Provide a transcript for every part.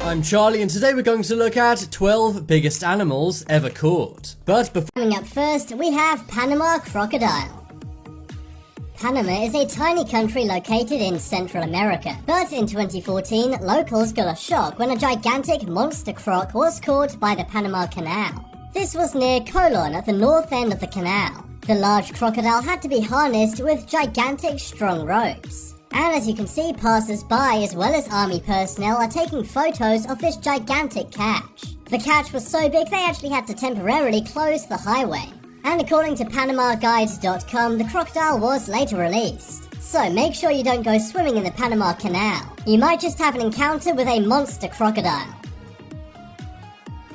I'm Charlie, and today we're going to look at 12 biggest animals ever caught. But before coming up first, we have Panama crocodile. Panama is a tiny country located in Central America, but in 2014, locals got a shock when a gigantic monster croc was caught by the Panama Canal. This was near Colon at the north end of the canal. The large crocodile had to be harnessed with gigantic strong ropes. And as you can see, passers-by as well as army personnel are taking photos of this gigantic catch. The catch was so big they actually had to temporarily close the highway. And according to PanamaGuide.com, the crocodile was later released. So make sure you don't go swimming in the Panama Canal. You might just have an encounter with a monster crocodile.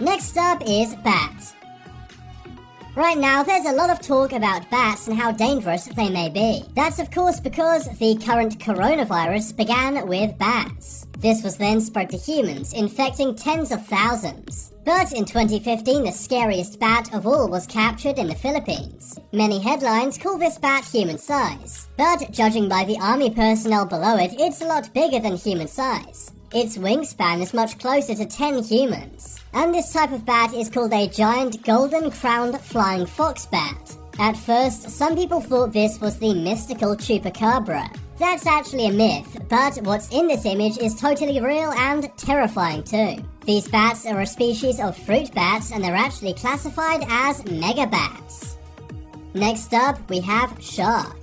Next up is bat. Right now, there's a lot of talk about bats and how dangerous they may be. That's of course because the current coronavirus began with bats. This was then spread to humans, infecting tens of thousands. But in 2015, the scariest bat of all was captured in the Philippines. Many headlines call this bat human size, but judging by the army personnel below it, it's a lot bigger than human size. Its wingspan is much closer to 10 humans. And this type of bat is called a giant golden-crowned flying fox bat. At first, some people thought this was the mystical chupacabra. That's actually a myth, but what's in this image is totally real and terrifying too. These bats are a species of fruit bats and they're actually classified as megabats. Next up, we have shark.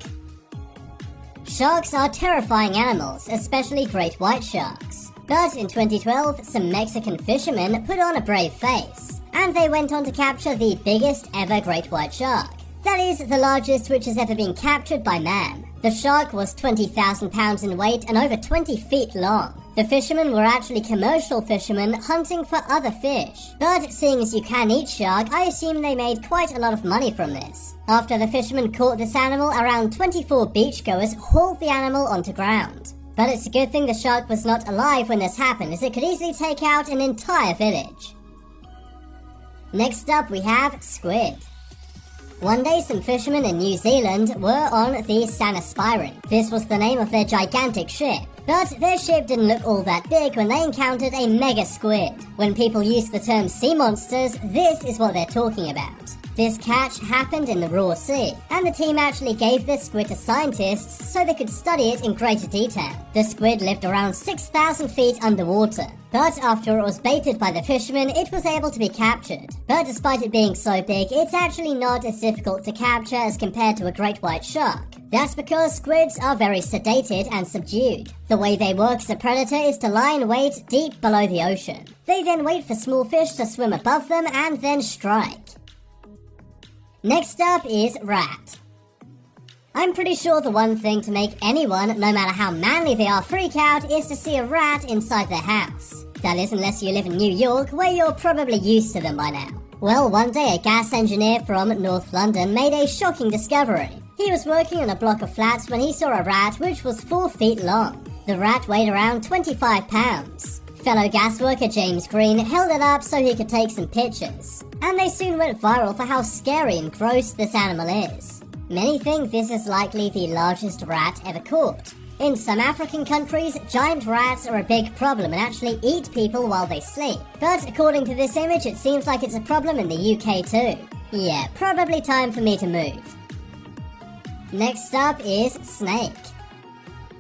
Sharks are terrifying animals, especially great white sharks. But in 2012, some Mexican fishermen put on a brave face, and they went on to capture the biggest ever great white shark. That is, the largest which has ever been captured by man. The shark was 20,000 pounds in weight and over 20 feet long. The fishermen were actually commercial fishermen hunting for other fish. But seeing as you can eat shark, I assume they made quite a lot of money from this. After the fishermen caught this animal, around 24 beachgoers hauled the animal onto ground. But it's a good thing the shark was not alive when this happened, as it could easily take out an entire village. Next up, we have squid. One day, some fishermen in New Zealand were on the Sanaspiring. This was the name of their gigantic ship. But their ship didn't look all that big when they encountered a mega squid. When people use the term sea monsters, this is what they're talking about. This catch happened in the raw sea, and the team actually gave this squid to scientists so they could study it in greater detail. The squid lived around 6,000 feet underwater, but after it was baited by the fishermen, it was able to be captured. But despite it being so big, it's actually not as difficult to capture as compared to a great white shark. That's because squids are very sedated and subdued. The way they work as a predator is to lie in wait deep below the ocean. They then wait for small fish to swim above them and then strike. Next up is rat. I'm pretty sure the one thing to make anyone, no matter how manly they are, freak out is to see a rat inside their house. That is, unless you live in New York, where you're probably used to them by now. Well, one day a gas engineer from North London made a shocking discovery. He was working on a block of flats when he saw a rat which was 4 feet long. The rat weighed around 25 pounds. Fellow gas worker James Green held it up so he could take some pictures. And they soon went viral for how scary and gross this animal is. Many think this is likely the largest rat ever caught. In some African countries, giant rats are a big problem and actually eat people while they sleep. But according to this image, it seems like it's a problem in the UK too. Yeah, probably time for me to move. Next up is snake.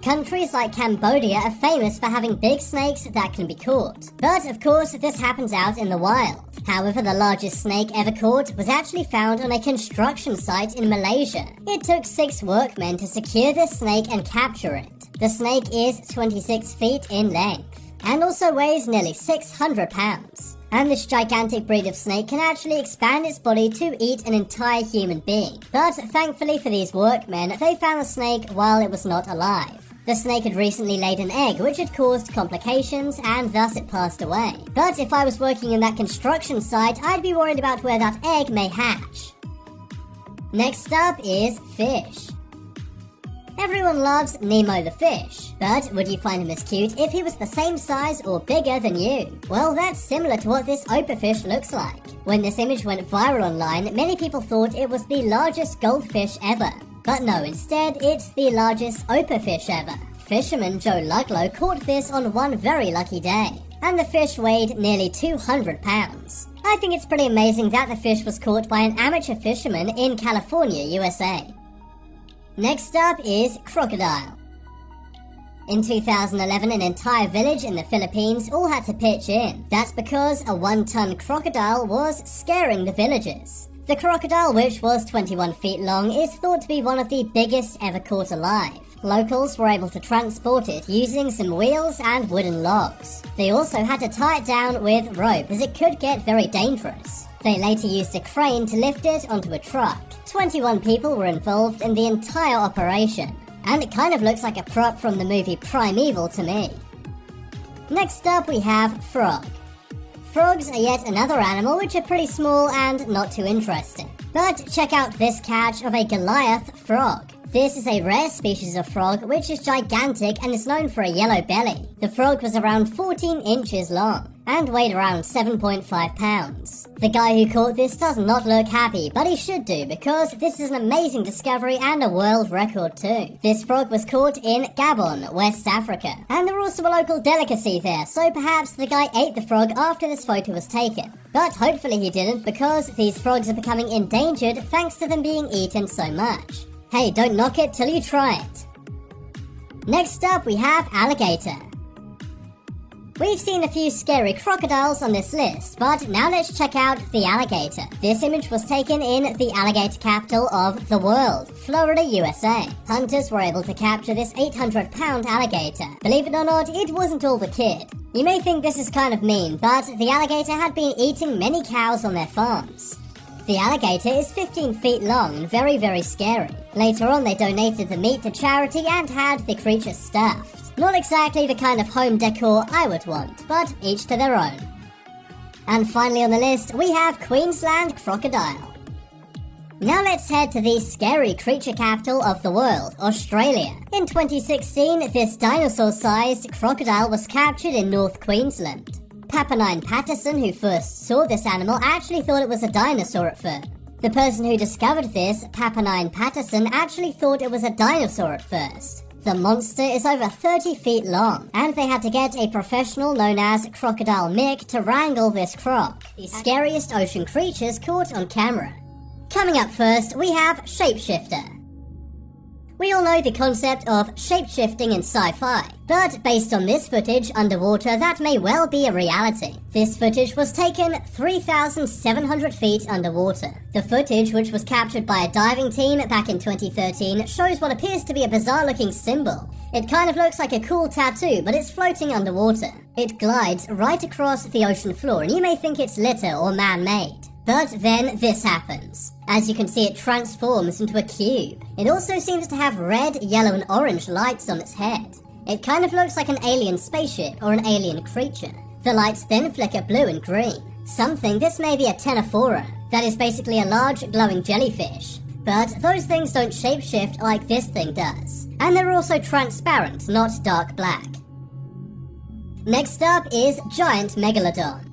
Countries like Cambodia are famous for having big snakes that can be caught. But of course, this happens out in the wild. However, the largest snake ever caught was actually found on a construction site in Malaysia. It took 6 workmen to secure this snake and capture it. The snake is 26 feet in length and also weighs nearly 600 pounds. And this gigantic breed of snake can actually expand its body to eat an entire human being. But thankfully for these workmen, they found the snake while it was not alive. The snake had recently laid an egg which had caused complications and thus it passed away. But if I was working in that construction site, I'd be worried about where that egg may hatch. Next up is fish. Everyone loves Nemo the fish, but would you find him as cute if he was the same size or bigger than you? Well, that's similar to what this operfish looks like. When this image went viral online, many people thought it was the largest goldfish ever. But no, instead, it's the largest operfish ever. Fisherman Joe Ludlow caught this on one very lucky day. and the fish weighed nearly 200 pounds. I think it's pretty amazing that the fish was caught by an amateur fisherman in California, USA. Next up is crocodile. In 2011, an entire village in the Philippines all had to pitch in. That's because a 1-ton crocodile was scaring the villagers. The crocodile, which was 21 feet long, is thought to be one of the biggest ever caught alive. Locals were able to transport it using some wheels and wooden logs. They also had to tie it down with rope, as it could get very dangerous. They later used a crane to lift it onto a truck. 21 people were involved in the entire operation, and it kind of looks like a prop from the movie Primeval to me. Next up we have frog. Frogs are yet another animal which are pretty small and not too interesting. But check out this catch of a Goliath frog. This is a rare species of frog which is gigantic and is known for a yellow belly. The frog was around 14 inches long and weighed around 7.5 pounds. The guy who caught this does not look happy, but he should do, because this is an amazing discovery and a world record too. This frog was caught in Gabon, West Africa, and there was also a local delicacy there, so perhaps the guy ate the frog after this photo was taken. But hopefully he didn't, because these frogs are becoming endangered thanks to them being eaten so much. Hey, don't knock it till you try it. Next up we have alligator. We've seen a few scary crocodiles on this list, but now let's check out the alligator. This image was taken in the alligator capital of the world, Florida, USA. Hunters were able to capture this 800-pound alligator. Believe it or not, it wasn't all the kid. You may think this is kind of mean, but the alligator had been eating many cows on their farms. The alligator is 15 feet long and very, very scary. Later on, they donated the meat to charity and had the creature stuffed. Not exactly the kind of home decor I would want, but each to their own. And finally on the list, we have Queensland crocodile. Now let's head to the scary creature capital of the world, Australia. In 2016, this dinosaur-sized crocodile was captured in North Queensland. Pappenheim Patterson, who first saw this animal, actually thought it was a dinosaur at first. The person who discovered this, Pappenheim Patterson, actually thought it was a dinosaur at first. The monster is over 30 feet long, and they had to get a professional known as Crocodile Mick to wrangle this croc, the scariest ocean creatures caught on camera. Coming up first, we have Shapeshifter. We all know the concept of shape-shifting in sci-fi, but based on this footage underwater, that may well be a reality. This footage was taken 3,700 feet underwater. The footage, which was captured by a diving team back in 2013, shows what appears to be a bizarre-looking symbol. It kind of looks like a cool tattoo, but it's floating underwater. It glides right across the ocean floor, and you may think it's litter or man-made. But then this happens. As you can see, it transforms into a cube. It also seems to have red, yellow and orange lights on its head. It kind of looks like an alien spaceship or an alien creature. The lights then flicker blue and green. Some think this may be a Ctenophora, that is basically a large glowing jellyfish. But those things don't shapeshift like this thing does. And they're also transparent, not dark black. Next up is Giant Megalodon.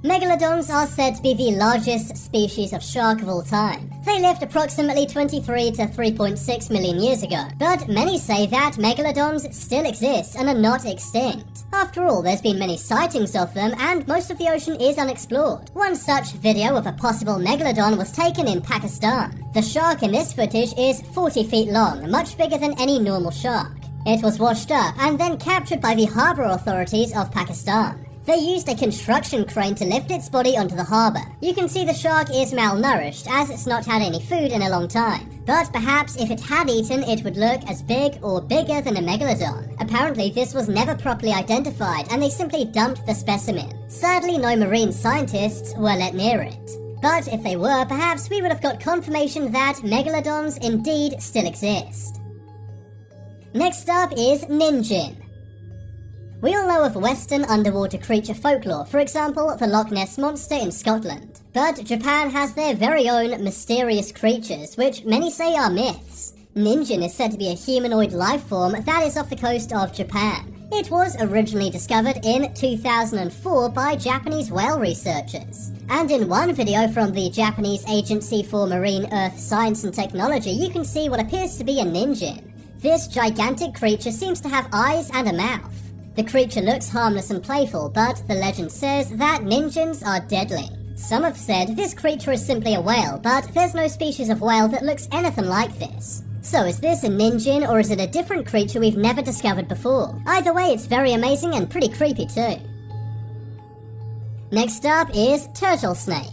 Megalodons are said to be the largest species of shark of all time. They lived approximately 23 to 3.6 million years ago, but many say that megalodons still exist and are not extinct. After all, there's been many sightings of them, and most of the ocean is unexplored. One such video of a possible megalodon was taken in Pakistan. The shark in this footage is 40 feet long, much bigger than any normal shark. It was washed up and then captured by the harbour authorities of Pakistan. They used a construction crane to lift its body onto the harbour. You can see the shark is malnourished, as it's not had any food in a long time. But perhaps if it had eaten, it would look as big or bigger than a megalodon. Apparently this was never properly identified, and they simply dumped the specimen. Sadly, no marine scientists were let near it. But if they were, perhaps we would have got confirmation that megalodons indeed still exist. Next up is Ninjin. We all know of Western underwater creature folklore, for example, the Loch Ness Monster in Scotland. But Japan has their very own mysterious creatures, which many say are myths. Ninjin is said to be a humanoid life form that is off the coast of Japan. It was originally discovered in 2004 by Japanese whale researchers. And in one video from the Japanese Agency for Marine Earth Science and Technology, you can see what appears to be a ninjin. This gigantic creature seems to have eyes and a mouth. The creature looks harmless and playful, but the legend says that ninjins are deadly. Some have said this creature is simply a whale, but there's no species of whale that looks anything like this. So is this a ninjin, or is it a different creature we've never discovered before? Either way, it's very amazing and pretty creepy too. Next up is turtle snake.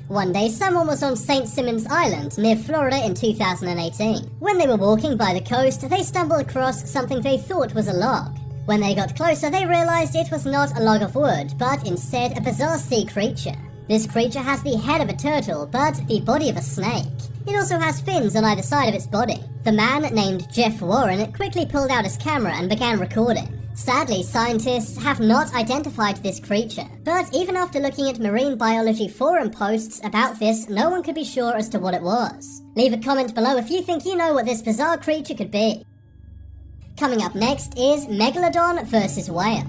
One day someone was on St. Simons Island near Florida in 2018. When they were walking by the coast, they stumbled across something they thought was a log. When they got closer, they realized it was not a log of wood, but instead a bizarre sea creature. This creature has the head of a turtle, but the body of a snake. It also has fins on either side of its body. The man, named Jeff Warren, quickly pulled out his camera and began recording. Sadly, scientists have not identified this creature, but even after looking at marine biology forum posts about this, no one could be sure as to what it was. Leave a comment below if you think you know what this bizarre creature could be. Coming up next is Megalodon versus whale.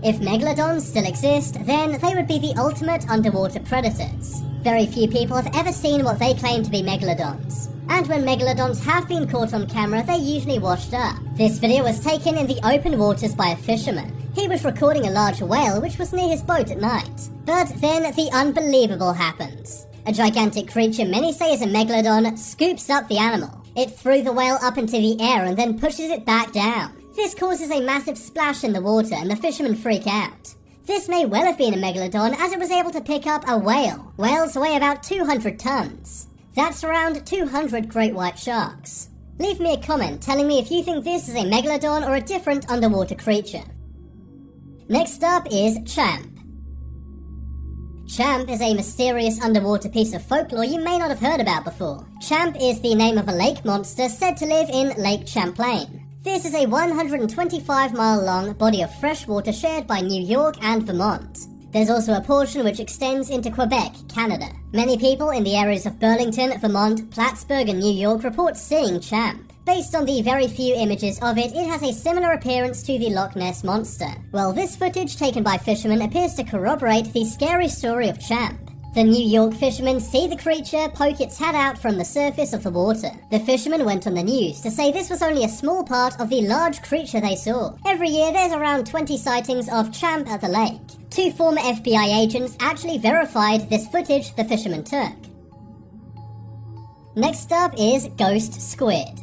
If megalodons still exist, then they would be the ultimate underwater predators. Very few people have ever seen what they claim to be megalodons. And when megalodons have been caught on camera, they're usually washed up. This video was taken in the open waters by a fisherman. He was recording a large whale which was near his boat at night. But then the unbelievable happens. A gigantic creature many say is a megalodon scoops up the animal. It threw the whale up into the air and then pushes it back down. This causes a massive splash in the water and the fishermen freak out. This may well have been a megalodon as it was able to pick up a whale. Whales weigh about 200 tons. That's around 200 great white sharks. Leave me a comment telling me if you think this is a megalodon or a different underwater creature. Next up is Champ. Champ is a mysterious underwater piece of folklore you may not have heard about before. Champ is the name of a lake monster said to live in Lake Champlain. This is a 125-mile long body of fresh water shared by New York and Vermont. There's also a portion which extends into Quebec, Canada. Many people in the areas of Burlington, Vermont, Plattsburgh and New York report seeing Champ. Based on the very few images of it, it has a similar appearance to the Loch Ness Monster. Well, this footage taken by fishermen appears to corroborate the scary story of Champ. The New York fishermen see the creature poke its head out from the surface of the water. The fishermen went on the news to say this was only a small part of the large creature they saw. Every year there's around 20 sightings of Champ at the lake. 2 former FBI agents actually verified this footage the fishermen took. Next up is Ghost Squid.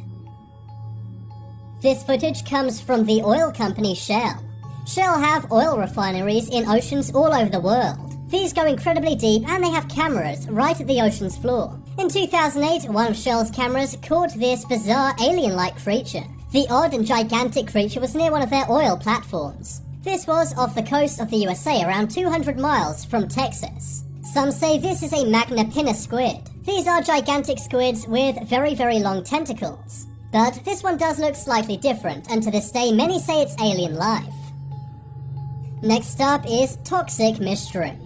This footage comes from the oil company Shell. Shell have oil refineries in oceans all over the world. These go incredibly deep and they have cameras right at the ocean's floor. In 2008, one of Shell's cameras caught this bizarre alien-like creature. The odd and gigantic creature was near one of their oil platforms. This was off the coast of the USA, around 200 miles from Texas. Some say this is a Magna pinna squid. These are gigantic squids with very, very long tentacles. But this one does look slightly different, and to this day many say it's alien life. Next up is Toxic Mystery.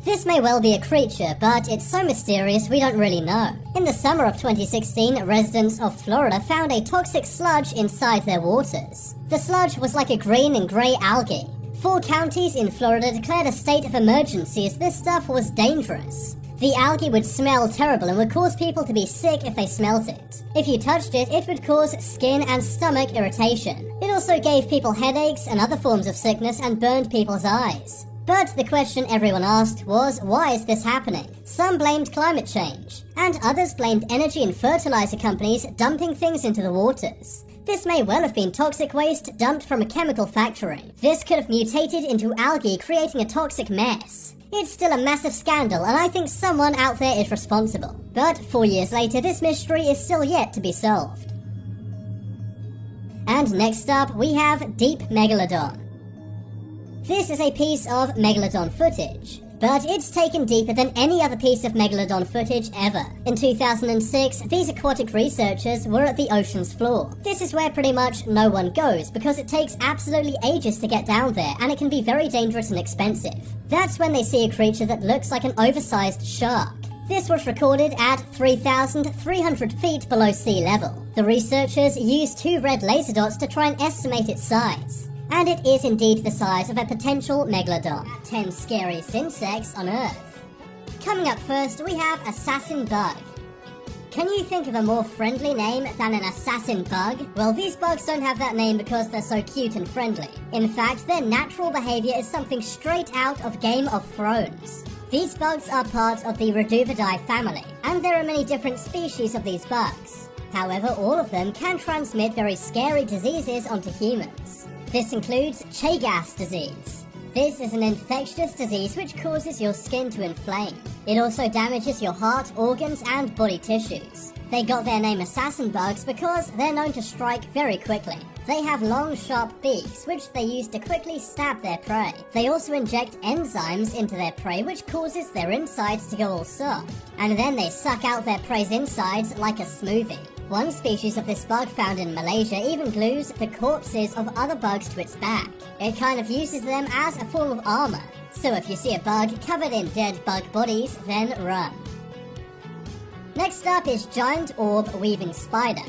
This may well be a creature, but it's so mysterious we don't really know. In the summer of 2016, residents of Florida found a toxic sludge inside their waters. The sludge was like a green and grey algae. 4 counties in Florida declared a state of emergency as this stuff was dangerous. The algae would smell terrible and would cause people to be sick if they smelt it. If you touched it, it would cause skin and stomach irritation. It also gave people headaches and other forms of sickness and burned people's eyes. But the question everyone asked was, why is this happening? Some blamed climate change, and others blamed energy and fertilizer companies dumping things into the waters. This may well have been toxic waste dumped from a chemical factory. This could have mutated into algae, creating a toxic mess. It's still a massive scandal, and I think someone out there is responsible. But 4 years later, this mystery is still yet to be solved. And next up, we have Deep Megalodon. This is a piece of Megalodon footage, but it's taken deeper than any other piece of Megalodon footage ever. In 2006, these aquatic researchers were at the ocean's floor. This is where pretty much no one goes because it takes absolutely ages to get down there and it can be very dangerous and expensive. That's when they see a creature that looks like an oversized shark. This was recorded at 3,300 feet below sea level. The researchers used 2 red laser dots to try and estimate its size. And it is indeed the size of a potential megalodon. 10 scariest insects on Earth. Coming up first, we have Assassin Bug. Can you think of a more friendly name than an assassin bug? Well, these bugs don't have that name because they're so cute and friendly. In fact, their natural behavior is something straight out of Game of Thrones. These bugs are part of the Reduvidae family, and there are many different species of these bugs. However, all of them can transmit very scary diseases onto humans. This includes Chagas disease. This is an infectious disease which causes your skin to inflame. It also damages your heart, organs, and body tissues. They got their name assassin bugs because they're known to strike very quickly. They have long, sharp beaks, which they use to quickly stab their prey. They also inject enzymes into their prey, which causes their insides to go all soft. And then they suck out their prey's insides like a smoothie. One species of this bug found in Malaysia even glues the corpses of other bugs to its back. It kind of uses them as a form of armor. So if you see a bug covered in dead bug bodies, then run. Next up is giant orb weaving spider.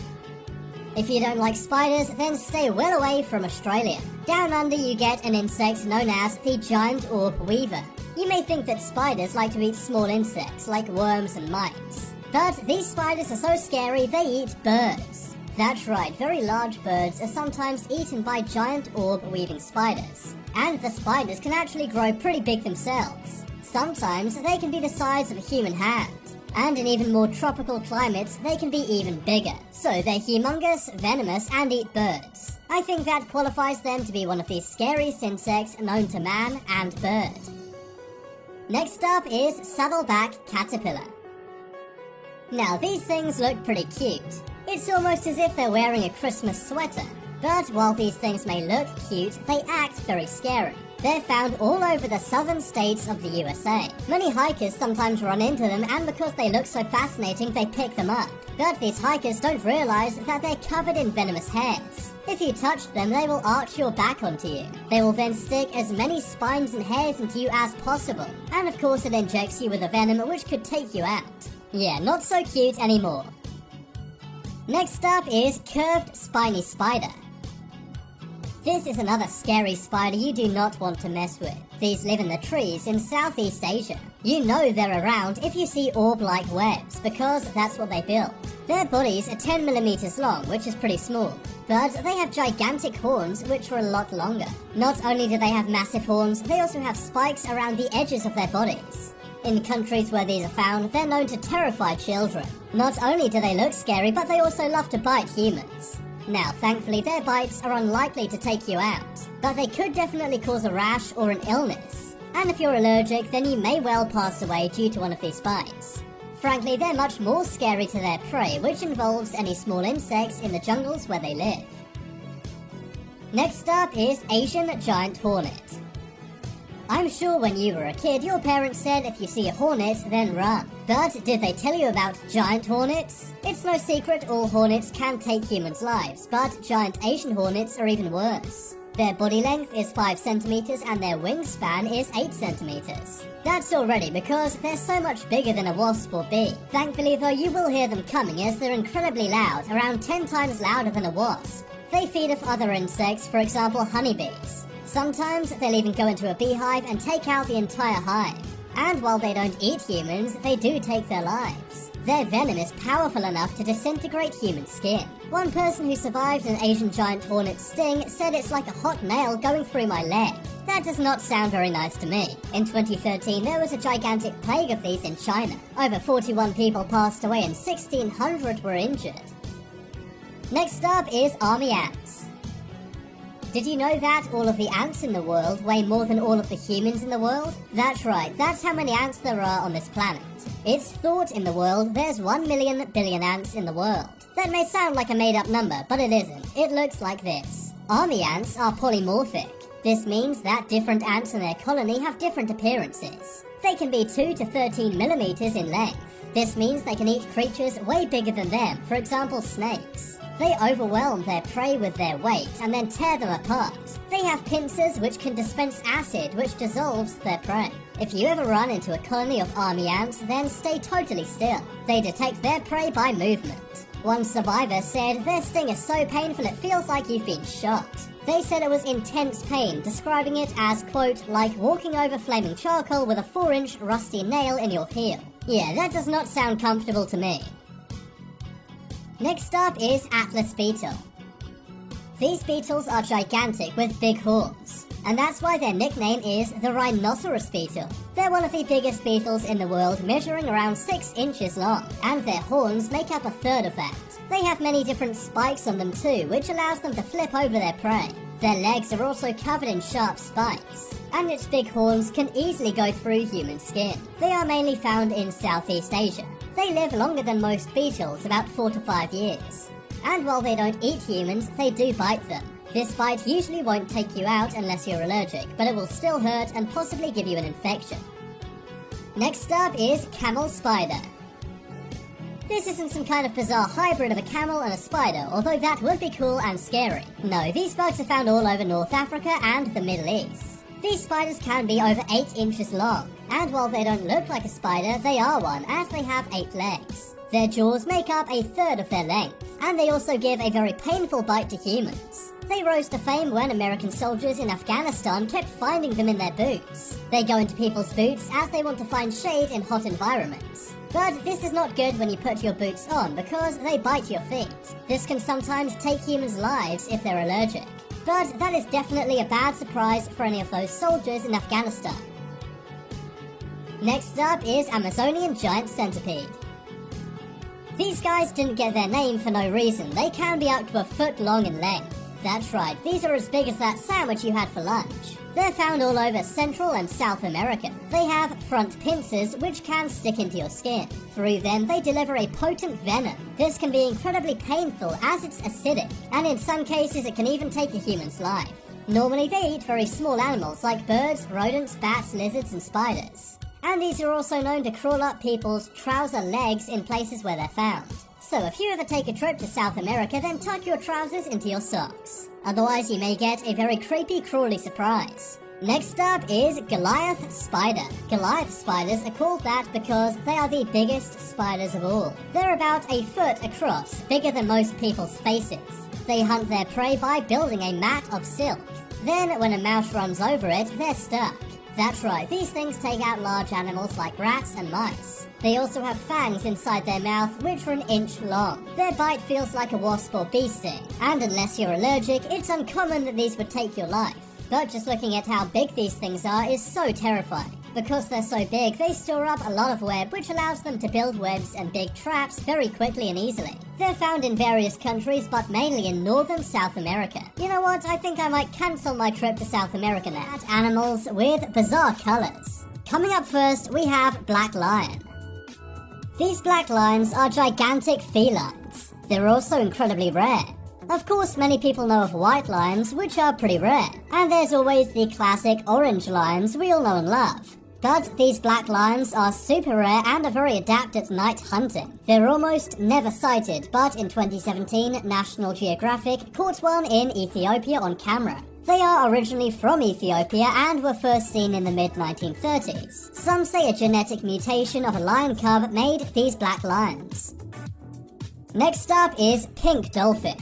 If you don't like spiders, then stay well away from Australia. Down under you get an insect known as the giant orb weaver. You may think that spiders like to eat small insects like worms and mites. But these spiders are so scary they eat birds. That's right, very large birds are sometimes eaten by giant orb weaving spiders. And the spiders can actually grow pretty big themselves. Sometimes they can be the size of a human hand. And in even more tropical climates, they can be even bigger. So they're humongous, venomous, and eat birds. I think that qualifies them to be one of the scariest insects known to man and bird. Next up is saddleback caterpillar. Now these things look pretty cute. It's almost as if they're wearing a Christmas sweater. But while these things may look cute, they act very scary. They're found all over the southern states of the USA. Many hikers sometimes run into them, and because they look so fascinating, they pick them up. But these hikers don't realize that they're covered in venomous hairs. If you touch them, they will arch your back onto you. They will then stick as many spines and hairs into you as possible. And of course it injects you with a venom which could take you out. Yeah, not so cute anymore. Next up is curved spiny spider. This is another scary spider you do not want to mess with. These live in the trees in Southeast Asia. You know they're around if you see orb-like webs, because that's what they build. Their bodies are 10 millimeters long, which is pretty small. But they have gigantic horns, which are a lot longer. Not only do they have massive horns, they also have spikes around the edges of their bodies. In countries where these are found, they're known to terrify children. Not only do they look scary, but they also love to bite humans. Now, thankfully, their bites are unlikely to take you out, but they could definitely cause a rash or an illness. And if you're allergic, then you may well pass away due to one of these bites. Frankly, they're much more scary to their prey, which involves any small insects in the jungles where they live. Next up is Asian giant hornet. I'm sure when you were a kid, your parents said if you see a hornet, then run. But did they tell you about giant hornets? It's no secret all hornets can take humans' lives, but giant Asian hornets are even worse. Their body length is 5 centimeters and their wingspan is 8 centimeters. That's already because they're so much bigger than a wasp or bee. Thankfully though, you will hear them coming as they're incredibly loud, around 10 times louder than a wasp. They feed off other insects, for example honeybees. Sometimes they'll even go into a beehive and take out the entire hive. And while they don't eat humans, they do take their lives. Their venom is powerful enough to disintegrate human skin. One person who survived an Asian giant hornet's sting said it's like a hot nail going through my leg. That does not sound very nice to me. In 2013, there was a gigantic plague of these in China. Over 41 people passed away and 1,600 were injured. Next up is army ants. Did you know that all of the ants in the world weigh more than all of the humans in the world? That's right, that's how many ants there are on this planet. It's thought in the world there's 1 million billion ants in the world. That may sound like a made-up number, but it isn't. It looks like this. Army ants are polymorphic. This means that different ants in their colony have different appearances. They can be 2 to 13 millimeters in length. This means they can eat creatures way bigger than them, for example snakes. They overwhelm their prey with their weight and then tear them apart. They have pincers which can dispense acid which dissolves their prey. If you ever run into a colony of army ants, then stay totally still. They detect their prey by movement. One survivor said their sting is so painful it feels like you've been shot. They said it was intense pain, describing it as, quote, like walking over flaming charcoal with a 4-inch rusty nail in your heel. Yeah, that does not sound comfortable to me. Next up is Atlas beetle. These beetles are gigantic with big horns, and that's why their nickname is the rhinoceros beetle. They're one of the biggest beetles in the world, measuring around 6 inches long, and their horns make up a third of that. They have many different spikes on them too, which allows them to flip over their prey. Their legs are also covered in sharp spikes, and its big horns can easily go through human skin. They are mainly found in Southeast Asia. They live longer than most beetles, about 4 to 5 years. And while they don't eat humans, they do bite them. This bite usually won't take you out unless you're allergic, but it will still hurt and possibly give you an infection. Next up is camel spider. This isn't some kind of bizarre hybrid of a camel and a spider, although that would be cool and scary. No, these bugs are found all over North Africa and the Middle East. These spiders can be over 8 inches long, and while they don't look like a spider, they are one, as they have 8 legs. Their jaws make up a third of their length, and they also give a very painful bite to humans. They rose to fame when American soldiers in Afghanistan kept finding them in their boots. They go into people's boots as they want to find shade in hot environments. But this is not good when you put your boots on because they bite your feet. This can sometimes take humans' lives if they're allergic. But that is definitely a bad surprise for any of those soldiers in Afghanistan. Next up is Amazonian giant centipede. These guys didn't get their name for no reason. They can be up to a foot long in length. That's right, these are as big as that sandwich you had for lunch. They're found all over Central and South America. They have front pincers which can stick into your skin. Through them, they deliver a potent venom. This can be incredibly painful as it's acidic, and in some cases it can even take a human's life. Normally they eat very small animals like birds, rodents, bats, lizards and spiders. And these are also known to crawl up people's trouser legs in places where they're found. So if you ever take a trip to South America, then tuck your trousers into your socks. Otherwise you may get a very creepy, crawly surprise. Next up is Goliath spider. Goliath spiders are called that because they are the biggest spiders of all. They're about a foot across, bigger than most people's faces. They hunt their prey by building a mat of silk. Then when a mouse runs over it, they're stuck. That's right, these things take out large animals like rats and mice. They also have fangs inside their mouth which are an inch long. Their bite feels like a wasp or bee sting, and unless you're allergic, it's uncommon that these would take your life. But just looking at how big these things are is so terrifying. Because they're so big, they store up a lot of web which allows them to build webs and big traps very quickly and easily. They're found in various countries, but mainly in northern South America. You know what, I think I might cancel my trip to South America now. Animals with bizarre colors. Coming up first, we have black lion. These black lions are gigantic felines. They're also incredibly rare. Of course, many people know of white lions, which are pretty rare. And there's always the classic orange lions we all know and love. But these black lions are super rare and are very adept at night hunting. They're almost never sighted, but in 2017, National Geographic caught one in Ethiopia on camera. They are originally from Ethiopia and were first seen in the mid-1930s. Some say a genetic mutation of a lion cub made these black lions. Next up is pink dolphin.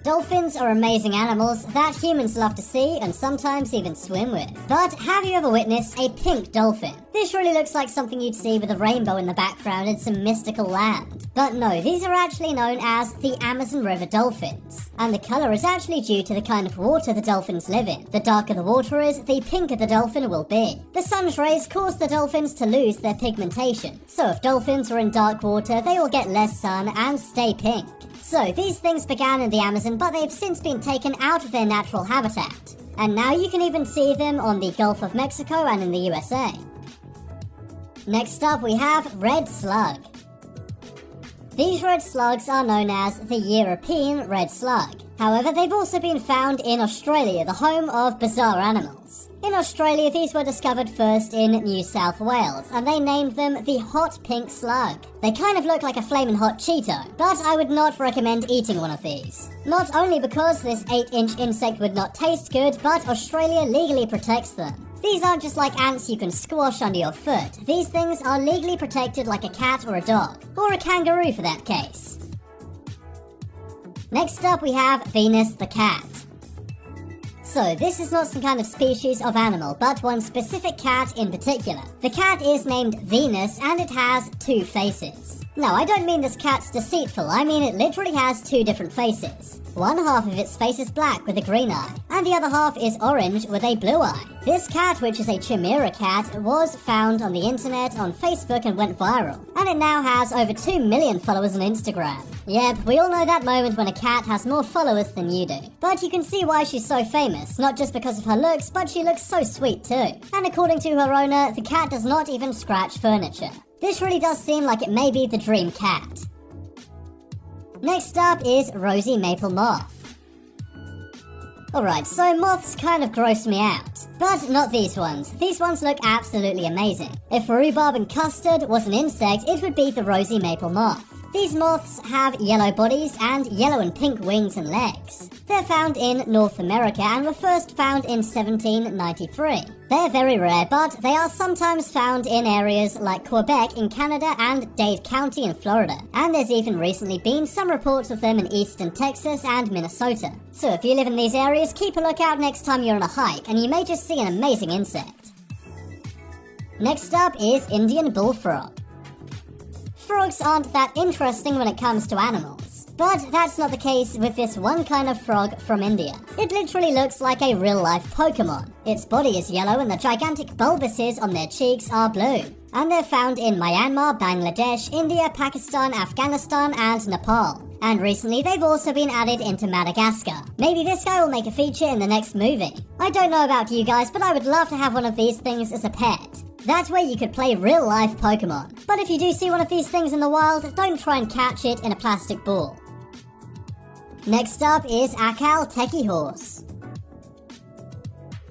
Dolphins are amazing animals that humans love to see and sometimes even swim with. But have you ever witnessed a pink dolphin? This really looks like something you'd see with a rainbow in the background in some mystical land. But no, these are actually known as the Amazon River dolphins. And the colour is actually due to the kind of water the dolphins live in. The darker the water is, the pinker the dolphin will be. The sun's rays cause the dolphins to lose their pigmentation. So if dolphins are in dark water, they will get less sun and stay pink. So these things began in the Amazon, but they've since been taken out of their natural habitat. And now you can even see them on the Gulf of Mexico and in the USA. Next up we have red slug. These red slugs are known as the European red slug. However, they've also been found in Australia, the home of bizarre animals. In Australia, these were discovered first in New South Wales, and they named them the hot pink slug. They kind of look like a flaming hot Cheeto, but I would not recommend eating one of these. Not only because this 8-inch insect would not taste good, but Australia legally protects them. These aren't just like ants you can squash under your foot. These things are legally protected like a cat or a dog, or a kangaroo for that case. Next up we have Venus the cat. So this is not some kind of species of animal, but one specific cat in particular. The cat is named Venus and it has 2 faces. Now, I don't mean this cat's deceitful, I mean it literally has two different faces. One half of its face is black with a green eye, and the other half is orange with a blue eye. This cat, which is a chimera cat, was found on the internet, on Facebook, and went viral. And it now has over 2 million followers on Instagram. Yep, we all know that moment when a cat has more followers than you do. But you can see why she's so famous, not just because of her looks, but she looks so sweet too. And according to her owner, the cat does not even scratch furniture. This really does seem like it may be the dream cat. Next up is Rosy Maple Moth. Alright, so moths kind of gross me out. But not these ones. These ones look absolutely amazing. If rhubarb and custard was an insect, it would be the Rosy Maple Moth. These moths have yellow bodies and yellow and pink wings and legs. They're found in North America and were first found in 1793. They're very rare, but they are sometimes found in areas like Quebec in Canada and Dade County in Florida. And there's even recently been some reports of them in eastern Texas and Minnesota. So if you live in these areas, keep a lookout next time you're on a hike and you may just see an amazing insect. Next up is Indian bullfrog. Frogs aren't that interesting when it comes to animals. But that's not the case with this one kind of frog from India. It literally looks like a real-life Pokemon. Its body is yellow and the gigantic bulbuses on their cheeks are blue. And they're found in Myanmar, Bangladesh, India, Pakistan, Afghanistan, and Nepal. And recently they've also been added into Madagascar. Maybe this guy will make a feature in the next movie. I don't know about you guys, but I would love to have one of these things as a pet. That way you could play real-life Pokemon. But if you do see one of these things in the wild, don't try and catch it in a plastic ball. Next up is Akal Teki Horse.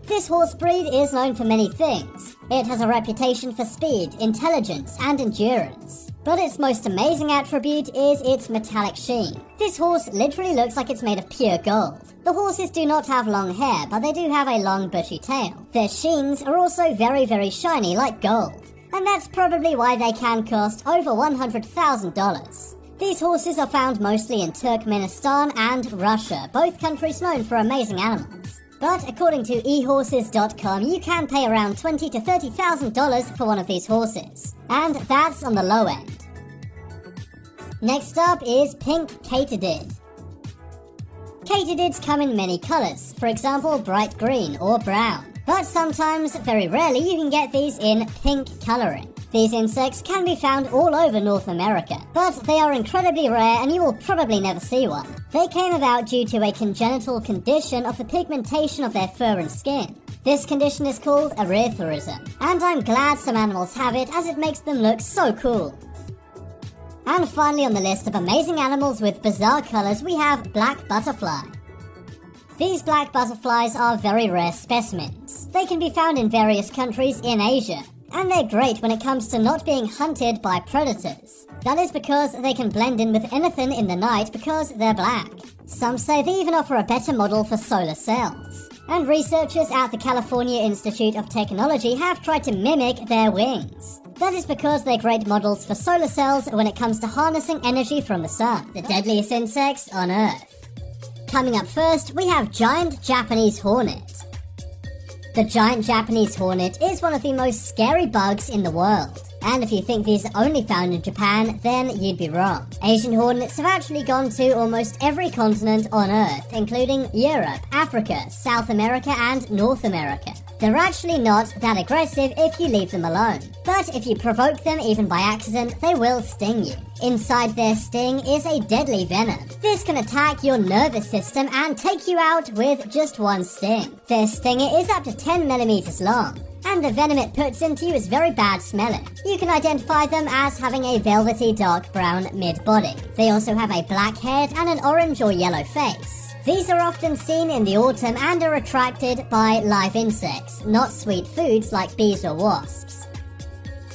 This horse breed is known for many things. It has a reputation for speed, intelligence, and endurance. But its most amazing attribute is its metallic sheen. This horse literally looks like it's made of pure gold. The horses do not have long hair, but they do have a long bushy tail. Their sheens are also very, very shiny like gold. And that's probably why they can cost over $100,000. These horses are found mostly in Turkmenistan and Russia, both countries known for amazing animals. But according to ehorses.com, you can pay around $20,000 to $30,000 for one of these horses. And that's on the low end. Next up is pink katydid. Katydids come in many colors, for example bright green or brown. But sometimes, very rarely, you can get these in pink coloring. These insects can be found all over North America, but they are incredibly rare and you will probably never see one. They came about due to a congenital condition of the pigmentation of their fur and skin. This condition is called erytherism, and I'm glad some animals have it as it makes them look so cool. And finally on the list of amazing animals with bizarre colors, we have black butterfly. These black butterflies are very rare specimens. They can be found in various countries in Asia, and they're great when it comes to not being hunted by predators. That is because they can blend in with anything in the night because they're black. Some say they even offer a better model for solar cells. And researchers at the California Institute of Technology have tried to mimic their wings. That is because they're great models for solar cells when it comes to harnessing energy from the sun, the deadliest insects on Earth. Coming up first, we have giant Japanese hornet. The giant Japanese hornet is one of the most scary bugs in the world. And if you think these are only found in Japan, then you'd be wrong. Asian hornets have actually gone to almost every continent on Earth, including Europe, Africa, South America, and North America. They're actually not that aggressive if you leave them alone. But if you provoke them even by accident, they will sting you. Inside their sting is a deadly venom. This can attack your nervous system and take you out with just one sting. Their stinger is up to 10 millimeters long, and the venom it puts into you is very bad smelling. You can identify them as having a velvety dark brown mid-body. They also have a black head and an orange or yellow face. These are often seen in the autumn and are attracted by live insects, not sweet foods like bees or wasps.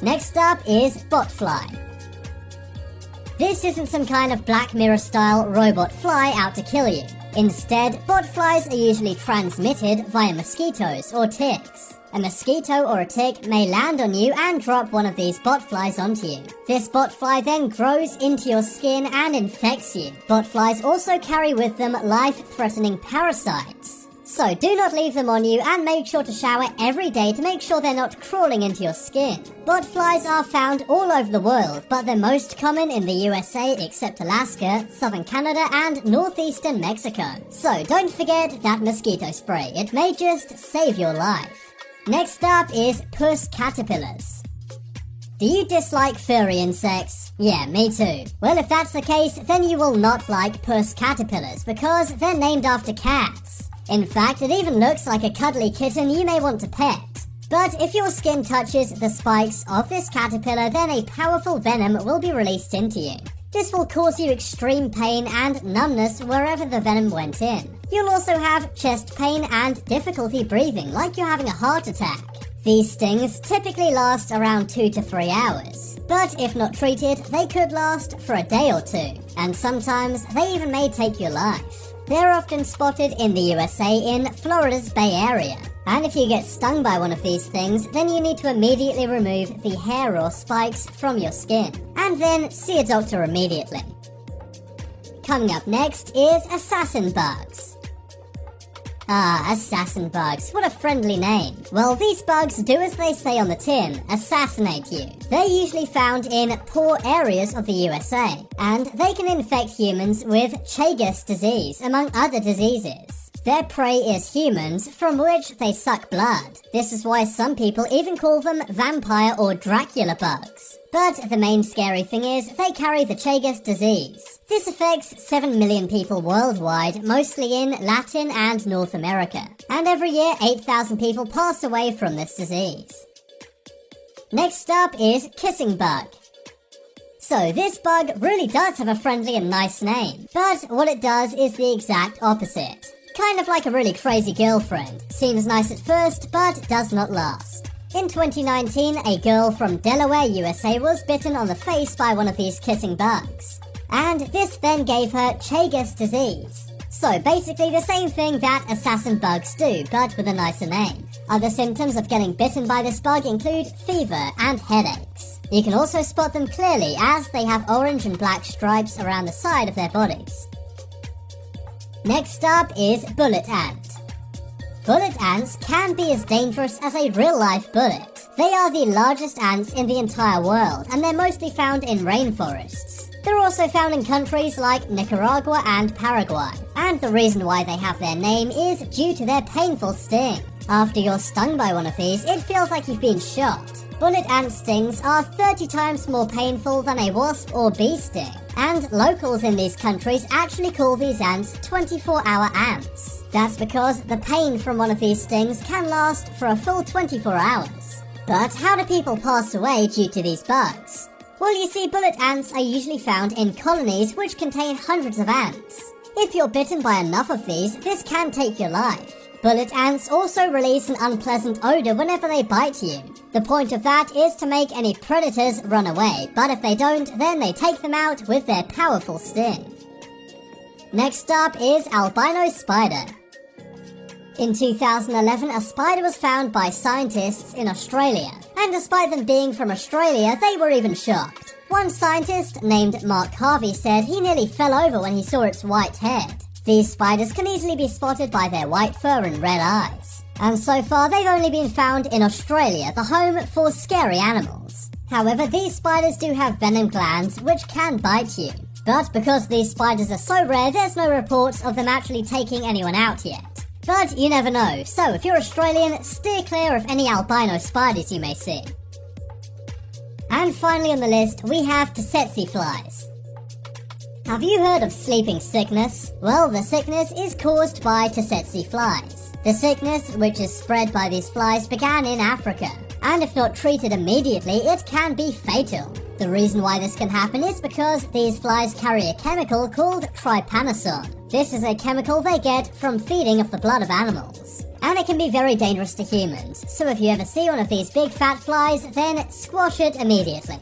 Next up is botfly. This isn't some kind of Black Mirror style robot fly out to kill you. Instead, botflies are usually transmitted via mosquitoes or ticks. A mosquito or a tick may land on you and drop one of these botflies onto you. This botfly then grows into your skin and infects you. Botflies also carry with them life-threatening parasites. So do not leave them on you and make sure to shower every day to make sure they're not crawling into your skin. Botflies are found all over the world, but they're most common in the USA except Alaska, southern Canada and northeastern Mexico. So don't forget that mosquito spray, it may just save your life. Next up is puss caterpillars. Do you dislike furry insects? Yeah, me too. Well, if that's the case, then you will not like puss caterpillars because they're named after cats. In fact, it even looks like a cuddly kitten you may want to pet. But if your skin touches the spikes of this caterpillar, then a powerful venom will be released into you. This will cause you extreme pain and numbness wherever the venom went in. You'll also have chest pain and difficulty breathing, like you're having a heart attack. These stings typically last around 2 to 3 hours, but if not treated, they could last for a day or two, and sometimes they even may take your life. They're often spotted in the USA in Florida's Bay Area, and if you get stung by one of these things, then you need to immediately remove the hair or spikes from your skin, and then see a doctor immediately. Coming up next is assassin bugs. Ah, assassin bugs, what a friendly name. Well, these bugs do as they say on the tin, assassinate you. They're usually found in poor areas of the USA, and they can infect humans with Chagas disease, among other diseases. Their prey is humans, from which they suck blood. This is why some people even call them vampire or Dracula bugs. But the main scary thing is they carry the Chagas disease. This affects 7 million people worldwide, mostly in Latin and North America. And every year, 8,000 people pass away from this disease. Next up is kissing bug. So this bug really does have a friendly and nice name, but what it does is the exact opposite. Kind of like a really crazy girlfriend. Seems nice at first, but does not last. In 2019, a girl from Delaware, USA was bitten on the face by one of these kissing bugs. And this then gave her Chagas disease. So basically the same thing that assassin bugs do, but with a nicer name. Other symptoms of getting bitten by this bug include fever and headaches. You can also spot them clearly as they have orange and black stripes around the side of their bodies. Next up is bullet ant. Bullet ants can be as dangerous as a real-life bullet. They are the largest ants in the entire world, and they're mostly found in rainforests. They're also found in countries like Nicaragua and Paraguay, and the reason why they have their name is due to their painful sting. After you're stung by one of these, it feels like you've been shot. Bullet ant stings are 30 times more painful than a wasp or bee sting, and locals in these countries actually call these ants 24-hour ants. That's because the pain from one of these stings can last for a full 24 hours. But how do people pass away due to these bugs? Well, you see, bullet ants are usually found in colonies which contain hundreds of ants. If you're bitten by enough of these, this can take your life. Bullet ants also release an unpleasant odor whenever they bite you. The point of that is to make any predators run away, but if they don't, then they take them out with their powerful sting. Next up is albino spider. In 2011, a spider was found by scientists in Australia, and despite them being from Australia, they were even shocked. One scientist named Mark Harvey said he nearly fell over when he saw its white head. These spiders can easily be spotted by their white fur and red eyes. And so far, they've only been found in Australia, the home for scary animals. However, these spiders do have venom glands which can bite you. But because these spiders are so rare, there's no reports of them actually taking anyone out yet. But you never know, so if you're Australian, steer clear of any albino spiders you may see. And finally on the list, we have tsetse flies. Have you heard of sleeping sickness? Well, the sickness is caused by tsetse flies. The sickness, which is spread by these flies, began in Africa, and if not treated immediately, it can be fatal. The reason why this can happen is because these flies carry a chemical called trypanosone. This is a chemical they get from feeding off the blood of animals, and it can be very dangerous to humans, so if you ever see one of these big fat flies, then squash it immediately.